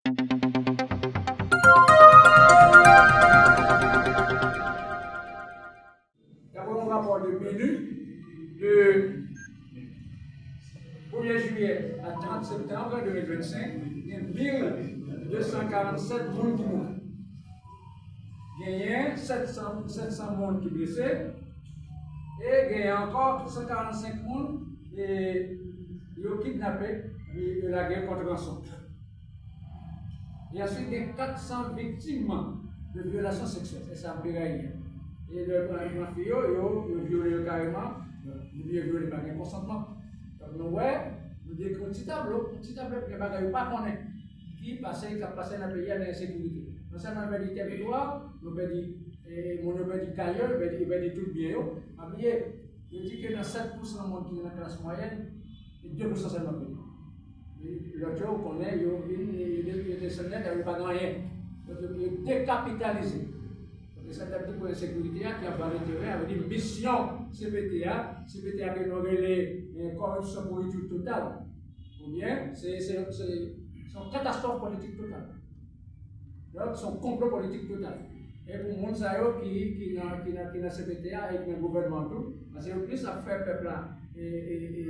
D'après mon rapport de BNU, de 1er juillet à 30 septembre 2025, il y a 1247 personnes qui mourent. Il y a 700 personnes qui sont blessées. Et il y a encore 145 personnes qui ont kidnappé de la guerre contre rançon. Et ensuite, il y a 400 victimes de violations sexuelles. C'est ça, et le fille, ils ont violé carrément, ils ont violé par un consentement. Donc, nous, nous décrivons un petit tableau, que les gens ne pas connaître, qui passe dans le pays à l'insécurité. Non seulement on dit territoire, on dit caillou, on dit tout bien. Mais je dis que dans 7% de monde qui est dans la classe moyenne, 2% seulement pays. L'autre jour, on connaît, il y a des soldats qui n'ont pas rien. Donc, ils ont décapitalisé. C'est un petit peu de sécurité qui a parlé de terrain avec une mission CPTA qui nous relève corruption politique totale. Ou bien, c'est une catastrophe politique totale. Donc, c'est un complot politique total. Et pour les gens qui sont dans CPTA et dans le gouvernement, parce que plus ça fait peuple là, et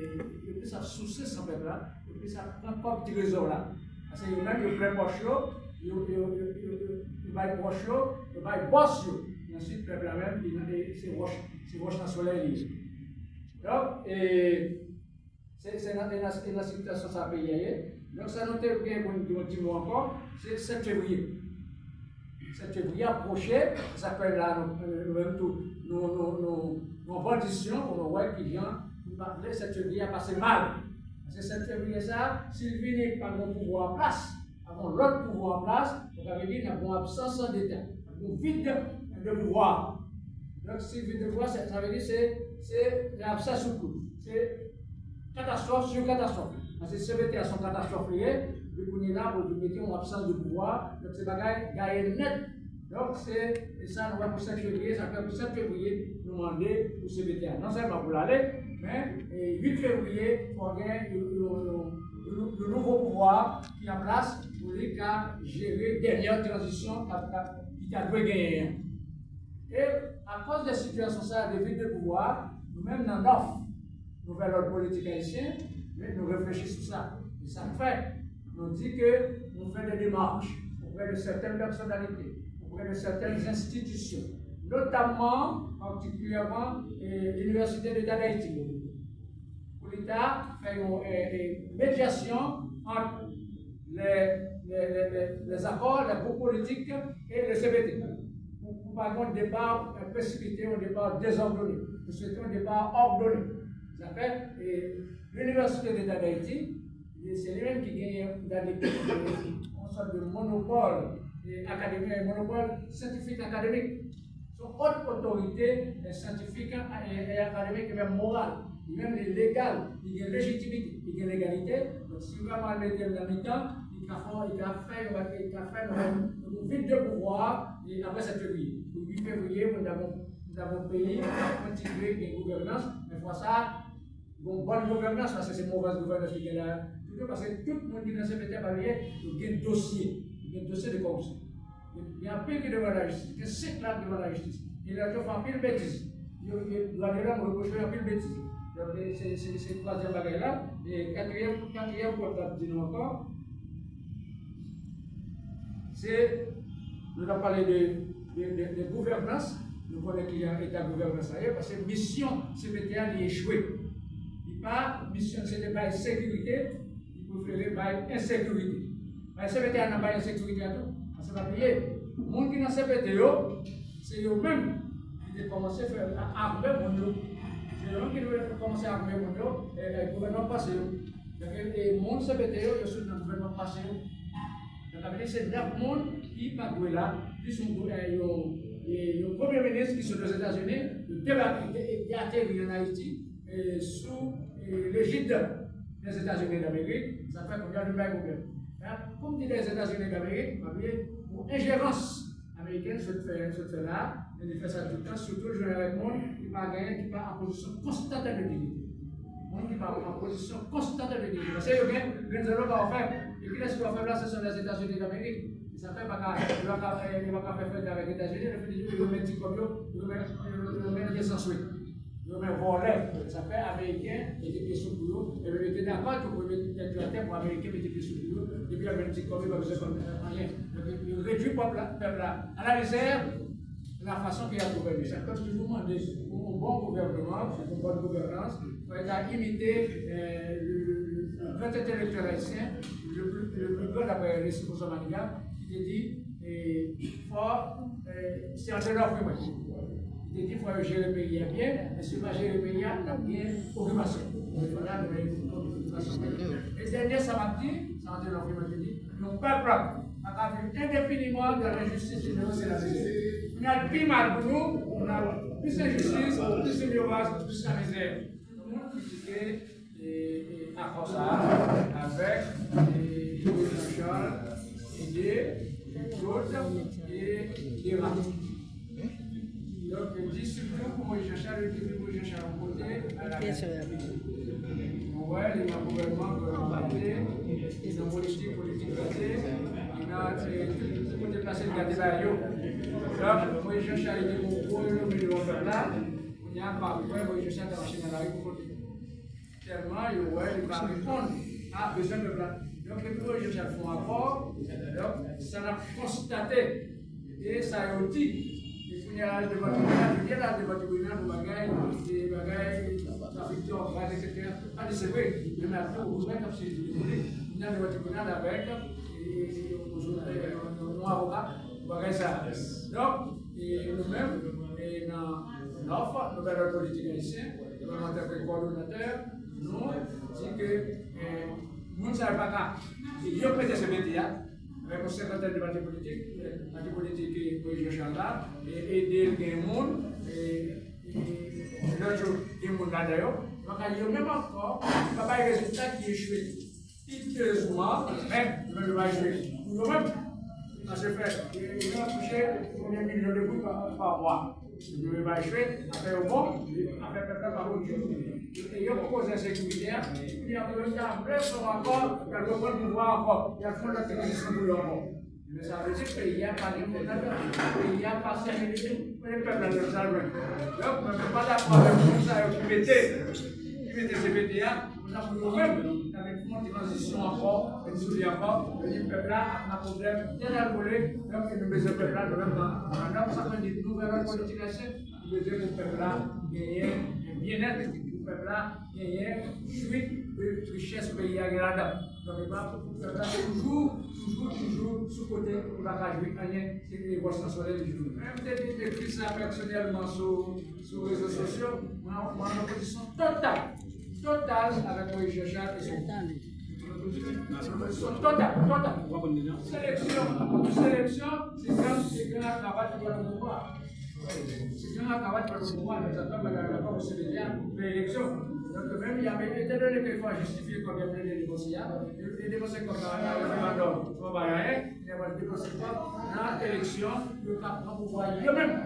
plus ça soucie ce peuple là, et plus ça prend pas de trésor là. Parce que même le prêt poche, il va être proche, il va être boss. Et ensuite, le peuple là même, c'est roche dans le soleil. Donc, c'est dans la situation ça paye. Donc, ça nous fait bien pour nous dire encore, c'est 7 février. 7 février approché, ça fait là, nos conditions pour nous voir qui vient, nous parler 7 février a passé mal. Parce que 7 février, ça, s'il vient par mon pouvoir en place, avant l'autre pouvoir en place, donc ça veut dire qu'il y a une absence d'État, un vide de pouvoir. Donc, si vide de pouvoir, ça veut dire que c'est l'absence de pouvoir. C'est catastrophe sur catastrophe. Parce que CBT sont catastrophes liées, puis on est là pour mettre une absence de pouvoir, donc c'est bagaille gagner net. Donc c'est ça, nous allons pour 7 février, ça fait pour 7 février, nous demander pour CBT. Non seulement pour l'aller, mais 8 février, il faut gagner le nouveau pouvoir qui est en place pour les cas gérer dernière transition qui a dû gagner. Et à cause des situations de vide de pouvoir, nous-mêmes dans l'offre, nouvelle ordre politique haïtien, mais nous réfléchissons sur ça. Et ça fait, nous dit que nous faisons des démarches auprès de certaines personnalités, auprès de certaines institutions, notamment, particulièrement, l'Université d'État d'Haïti. Pour l'État, faire une médiation entre les accords, les groupes politiques et le CBT. Pour pas avoir un départ précipité, un départ désordonné. Nous souhaitons un départ ordonné. Ça fait l'Université d'État d'Haïti, c'est lui-même qui gagne une sorte de monopole académique, un monopole scientifique académique. Son haute autorité scientifique et académique et même morale, et même légale, il y a légitimité, il y a légalité. Donc si vous avez mettre dans le mi-temps, il a fait un vide de pouvoir et après 7 février. Le 8 février, nous avons payé, continuer une gouvernance, mais pour ça, une bonne gouvernance, parce que c'est mauvaise gouvernance qui est là. Parce que tout le monde qui est dans ce métier, il y a un dossier de corruption. Il y a un peu devant la justice, il y a 5 là devant la justice. Et là, ils font un peu de bêtises. La loi me reproche un peu de bêtises. Donc, c'est le troisième bagage là. Et quatrième point, dis-nous encore, c'est, nous avons parlé de gouvernance. Nous connaissons qu'il y a un état de gouvernance ailleurs, parce que mission CPTA a échoué. Il n'y a pas mission, c'était pas sécurité, il préférait pas insécurité. Mais CPTA n'a pas insécurité à tout. Parce que les gens qui sont dans CPTA, c'est eux-mêmes qui ont commencé à faire armer mon dos. C'est eux qui ont commencé à armer mon dos et le gouvernement passé. Les gens CPTA, ils sont dans le gouvernement passé. Donc, c'est 9 personnes qui ne sont pas là, plus le premier ministre qui sont aux États-Unis, le débat qui a atterri en Haïti sous l'égide des États-Unis d'Amérique, ça fait combien de même gouvernement. Comme dit les États-Unis d'Amérique, pour ingérence américaine, je fais là, et il fait ça tout le temps, surtout le général monde qui va gagner, qui va en position constante de dignité. Monde qui va en position constante de dignité. Parce que le Venezuela va faire Et qui est-ce qu'on va faire là, ce sont les États-Unis d'Amérique. Ça fait pas qu'il va pas faire avec les États-Unis, il va mettre comme il va mettre des sans suite. Il va mettre voler. Ça fait américain, il était sous boulot, et il était d'accord que vous mettez la terre pour américain, il était sous boulot, et puis il va mettre comme il va besoin de rien. Il réduit le peuple là, à la réserve, la façon qu'il a gouverné. Ça peut toujours demander un bon gouvernement, une bonne gouvernance, il faut imiter le grand intellectuel haïtien, le plus grand d'après les Sifoso Maniga, qui dit c'est un de leur premier. Il dit qu'il faut gérer le pays bien, mais si on va gérer le pays, il y a bien occupation. Et dernier samedi, ça a été leur premier dit, le peuple a vu indéfiniment de l'injustice et de la misère. On a le plus mal pour nous, on a plus d'injustice, plus de violence, plus de misère. Tout le monde critiquait à cause ça, avec des Jean-Charles, des autres et des rats. Donc, il dit surtout pour Moïse Jean-Charles, il dit pour Moïse Jean-Charles en côté, à la ouais, il y a un gouvernement gâté, il y a une politique gâtée, il y a tout déplacé de gâté là. Donc, Moïse Jean-Charles était pour le milieu de là, il y a un parcours, Moïse Jean-Charles est marché dans la rue pour côté. Tellement, il va répondre à besoin de plan. Donc, les Moïse Jean-Charles font un rapport, donc, ça l'a constaté, et ça a été. Il y a l'âge de votre tribunal pour bagaille, des bagailles, trafic d'organes, etc. Ah, c'est vrai, il y en a plus, vous savez, comme si il y a le tribunal avec un avocat, bagaille ça. Donc, nous-mêmes, dans l'offre, nous avons politique haïtienne, en tant que coordonnateur, nous disons que nous ne savons pas qu'il y a peut-être ce métier. Avec un secrétaire de parti politique qui est Moïse Jean-Charles, et aider les gens, et l'autre jour, il y a des gens là d'ailleurs. Donc, il y a même encore, il n'y a pas de résultat qui est échoué. Piteusement, mais il ne va pas échouer. Nous-mêmes, on se fait, il va toucher 1 million de gouttes par mois. Il ne va pas échouer, après au bon, après peut-être par autre chose. Et il y a beaucoup d'insécurité, il y a un vrai encore, il y a le bon pouvoir encore, il y a le fond de la technicien pour l'enfant. Mais ça veut dire qu'il n'y a pas de fondateur, il n'y a pas de sécurité, les peuples ne le savent pas. Donc, on ne peut pas d'accord avec tout ça, qui mettait ces BTA, on a nous-mêmes, avec une transition encore, une souris encore, le peuple là a un problème bien alcoolé, donc il nous met ce peuple là, nous-mêmes, dans ça qu'on dit nouvelle politique haïtienne, nous besoin que le peuple là gagne un bien-être. Le peuple là gagne suite de richesse pays agréable. Donc, le peuple là toujours sous côté, il va pas jouer rien, c'est les voisins solaires du jour. Même peut-être écrit ça personnellement sur les réseaux sociaux, moi, en opposition totale avec Moïse Jean-Charles et son totale. Sélection, c'est grand travail pour le pouvoir. C'est grand travail pour le pouvoir, nous attendons d'accord au CBDA pour l'élection. Donc, même, il y a été donné qu'il faut justifier comme il y a plein de négociations. Les négociations comme ça, il y a il n'y a pas de négociation. Dans l'élection, le cap pour pouvoir eux-mêmes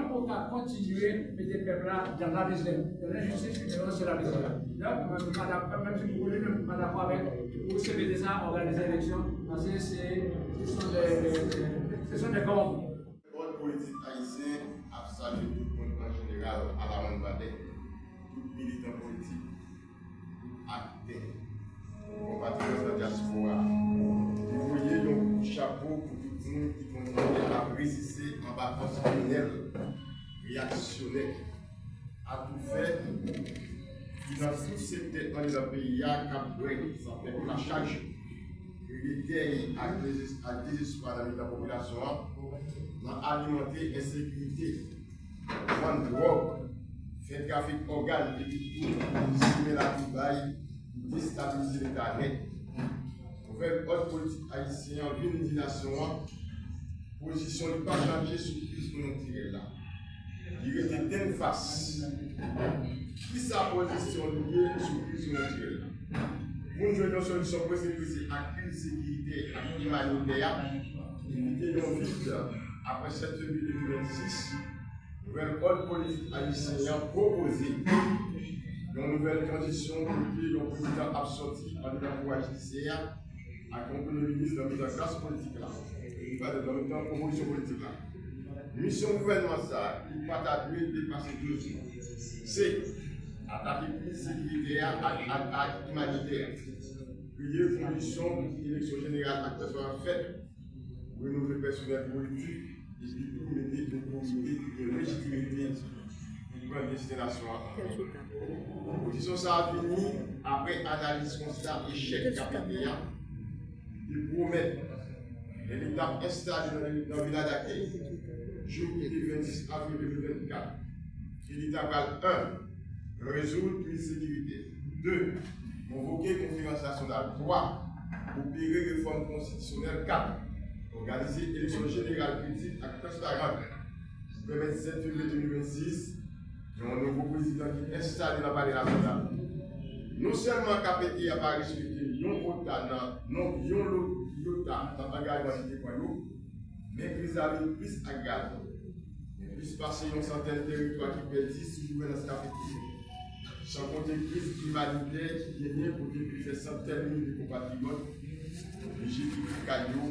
pour continuer à mettre les peuples dans la misère. Dans l'injustice, c'est la misère. Donc, même si vous voulez, même pas d'accord avec le CBDA organiser l'élection, parce que ce sont des corps. Votre politique haïtienne a salué tout le monde en général à la Rwanda. Tout militant politique acté, compatriotes de la diaspora. Vous voyez un chapeau pour tout le monde qui continue à résister en vacances criminelles, réactionnaires, à tout faire, qui dans tout secteur dans les pays, ça fait la charge, militaire à désespoir de la population, dans alimenter l'insécurité, prendre drogue. Fait trafic organe et dissimuler la Dubaï, déstabiliser l'État net. Nouvelle haute politique haïtienne, une nation, position ne pas changer sur crise pour nous tirer là. Il était d'une face. Qui sa position liée sur crise pour nous tirer là? Nous jouons une solution pour sécuriser la crise sécurité humanitaire, éviter nos vides après 7 2026. Nouvelle haute politique haïtienne proposée une nouvelle transition pour que le président absorti en pouvoir judiciaire avec mon premier ministre dans la classe politique là, dans la promotion politique là. Mission gouvernement ça, il ne va pas dépasser 2 jours. C'est attaquer la sécurité à humanitaire. Créer conditions pour que l'élection générale soit faite, pour renouveler le personnel politique et puis pour mener une communauté de légitimité pour la destination. L'opposition ça a fini après analyse constat échec KPPA et promettre l'étape installée dans le village d'accueil. Jour 26 avril 2024. L'étape 1. Résoudre l'insécurité. 2. Convoquer conférence nationale. 3. Opérer réforme constitutionnelle. 4. Organiser élection générale critique à transparente. Le 27 février 2026, nous avons un nouveau président qui est installé dans le palais national. Non seulement KPT n'a pas respecté l'OTA dans l'engagement de l'Équateur, mais qu'ils avaient plus à garder. Plus passer une centaine de territoires qui perdent sous gouvernance KPT. Sans compter la crise humanitaire qui gagne pour des centaines de milliers de compatriotes, obligés de quitter Caillou,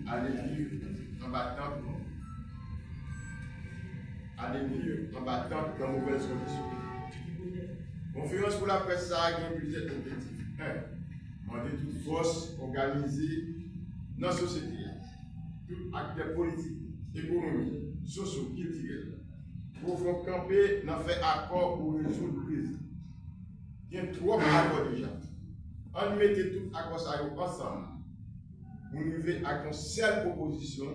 aller vivre en battant dans de mauvaises conditions. Conférence pour la presse, ça a gagné plusieurs objectifs. 1. Demander toute force organisée dans la société, tout acteur politique, économique, socio-culturel, pour faire camper dans fait accord pour résoudre la crise. Il y a 3 accords déjà. On mettait tout accord ça ensemble. Pour arriver à une seule proposition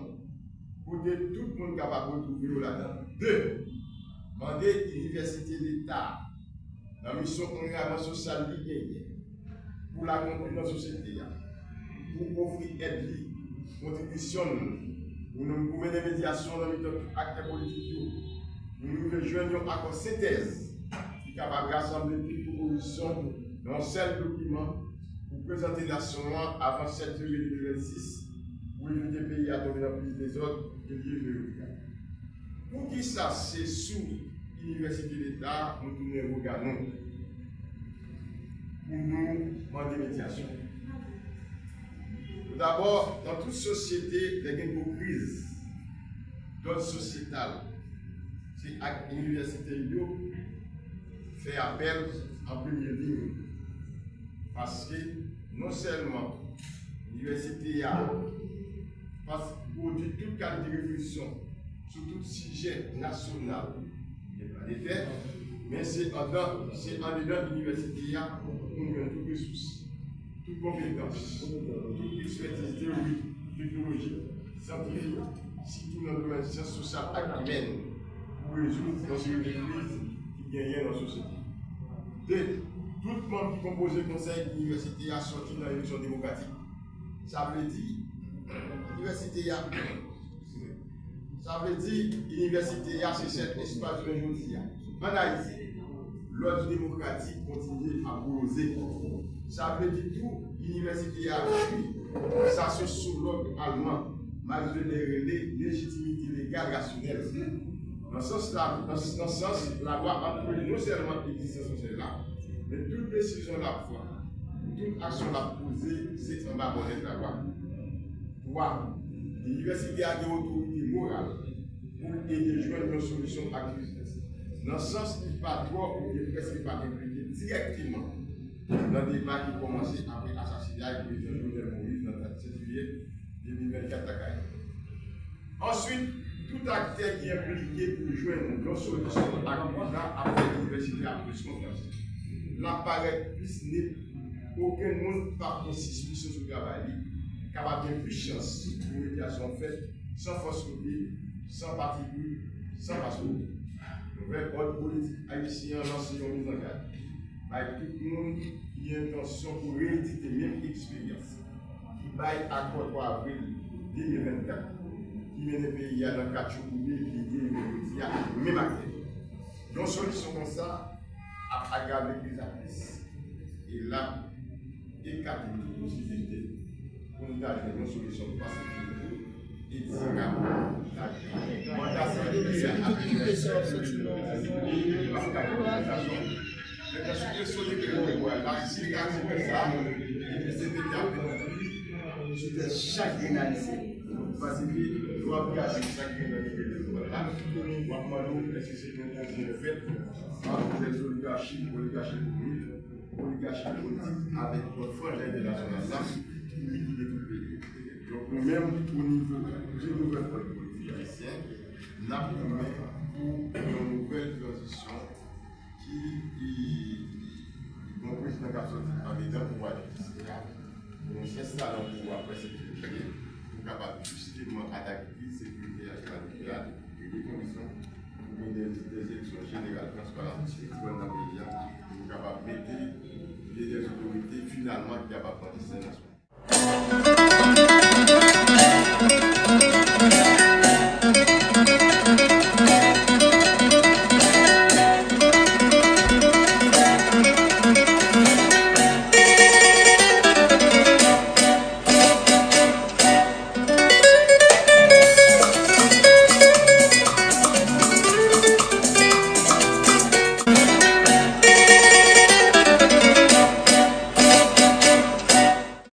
pour que tout le monde capable de trouver là-dedans. 2. Demander l'université d'État, la mission d'engagement social pour la société, pour offrir aide, contribution, pour nous mener des médiations dans les acteurs politiques, nous rejoignons à une synthèse qui est capable de rassembler toutes les propositions dans un seul document pour présenter la nation avant 7 février 2026 pour éviter le pays à tomber dans plus des autres et lier. Pour qui ça, c'est sous l'université d'État, nous tournons le regard pour nous demander médiation. Tout d'abord, dans toute société, il y a une crise d'ordre sociétal. C'est à l'université fait appel en première ligne. Parce que non seulement l'université a produit toute qualité de réflexion sur tout sujet national et planétaire, mais c'est en dedans de l'université qu'on gagne toutes les ressources, toutes compétences, toute expertise théorique, technologique, scientifique, surtout dans le domaine des sciences sociales et humaines, pour résoudre dans une crise qui gagne dans la société. 2. Tout le monde qui compose le conseil de l'université a sorti dans l'élection démocratique. Ça veut dire l'université c'est cet espace de l'aujourd'hui. En Haïti, l'ordre démocratique continue à poser. Ça veut dire tout l'université a appris. Ça se sous l'ordre allemand, malgré les légitimités légales rationnelles. Dans ce sens, la loi a appris non seulement l'existence sociale là, mais toute décision la foi, toute action la posée, c'est en bas de la loi. 3. L'université a des autorités morales pour aider à joindre une solution à la crise. Dans ce sens, il ne pas droit ou presque pas impliqué directement dans le débat qui commençait après l'assassinat du président Jovenel Moïse dans le 7 juillet 2024 à Caille. Ensuite, tout acteur qui est impliqué pour joindre une solution à la crise après l'université a plus confiance. L'apparaît plus net, aucun monde par une suspicion sur le travail, capable de puissance pour une médiation faite, sans force publique, sans parti pris, sans passeport. Nouvel ordre politique haïtien lancé en mise en garde. Avec tout le monde qui a intention pour rééditer même expérience, qui baille accord 3 avril 2024, qui mène le pays à dans 4 jours pour l'idée de même acteur. Donc, solution comme ça, a aggravé les actrices et là, écarté toute possibilité pour nous donner une solution pacifique et durable. tutelle chaque réalité. Parce que nous avons regardé chaque réalité de là. Nous avons demandé est-ce que c'est une condition faite entre les oligarchies communes, oligarchies politiques avec notre frère international là, pour liquider tout le pays. Donc nous-mêmes, au niveau du gouvernement politique haïtien, nous avons pour une nouvelle transition qui mon président qui a sorti en état pour pouvoir judiciaire, nous installons le pouvoir après sécurité, pour capable justement attaquer la sécurité et les conditions pour des élections générales transparentes dans le pays, pour capable mettre les autorités finalement qui capable de prendre des décisions.